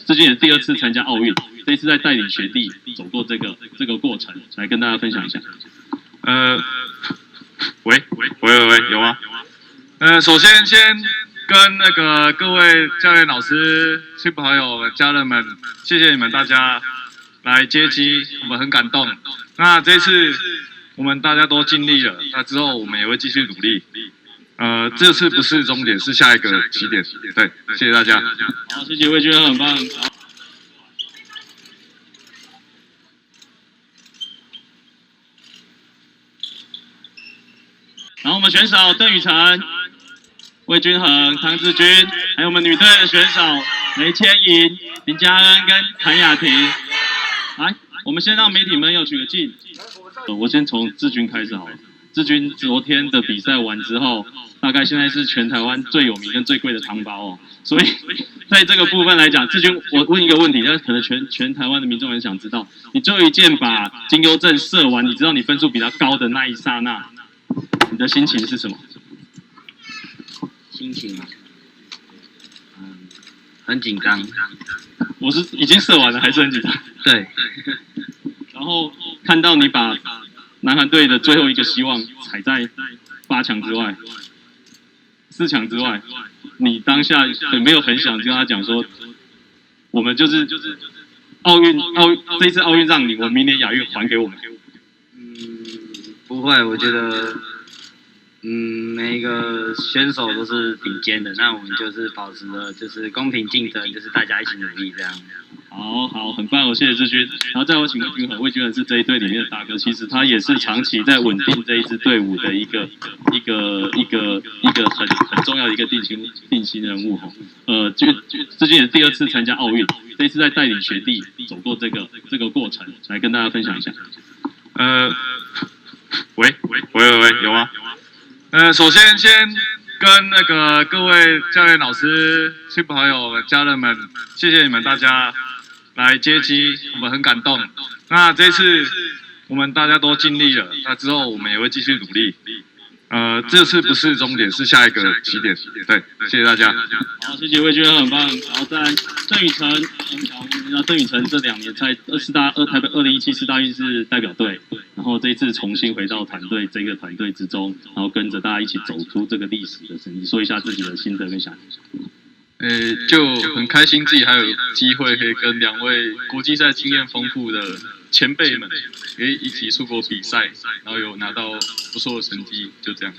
最近也是第2次参加奥运，这一次在带领学弟走过这个过程，来跟大家分享一下。喂，有吗？首先跟那个各位教练老师、亲朋好友、家人们，谢谢你们大家来接机，我们很感动。那这次我们大家都尽力了，那之后我们也会继续努力。这次不是终点，是下一个起点。对，谢谢大家。好，谢谢魏军，很棒。然后我们选手邓宇成、魏君恒、唐志军，还有我们女队的选手雷千莹、林嘉恩跟谭雅婷。来，我们先让媒体们有取个镜。我先从志军开始好了。志军昨天的比赛完之后，大概现在是全台湾最有名跟最贵的汤包哦。所以在这个部分来讲，志军，我问一个问题，但可能全台湾的民众很想知道，你最后一箭把金优镇射完，你知道你分数比他高的那一刹那，你的心情是什么？心情很紧张。我是已经射完了，还是很紧张？对。然后看到你把南韩队的最后一个希望踩在8强之外、4强之外，你当下有没有很想跟他讲说，我们就是这一次奥运让你，我明年亚运还给我们？不会，我觉得，每一个选手都是顶尖的，那我们就是保持着就是公平竞争，就是大家一起努力这样。好，很棒，谢谢志军。然后再我请问君恒，魏君恒是这一队里面的大哥，其实他也是长期在稳定这一支队伍的一个很重要的一个定心人物哈。最近也是第2次参加奥运，这一次在带领学弟走过这个过程，来跟大家分享一下。喂，有吗？首先跟那个各位教练老师、亲朋好友、家人们，谢谢你们大家来接机，我们很感动。那这次我们大家都尽力了，那之后我们也会继续努力。这次不是终点，是下一个起点。对，谢谢大家。好，谢谢魏军，很棒。然后再来邓宇成，邓宇成这2年在台北2017世大运是代表队，然后这一次重新回到这个团队之中，然后跟着大家一起走出这个历史的成绩，说一下自己的心得跟想法。就很开心自己还有机会可以跟2位国际赛经验丰富的前辈们，可以一起出国比赛，然后有拿到不错的成绩，就这样。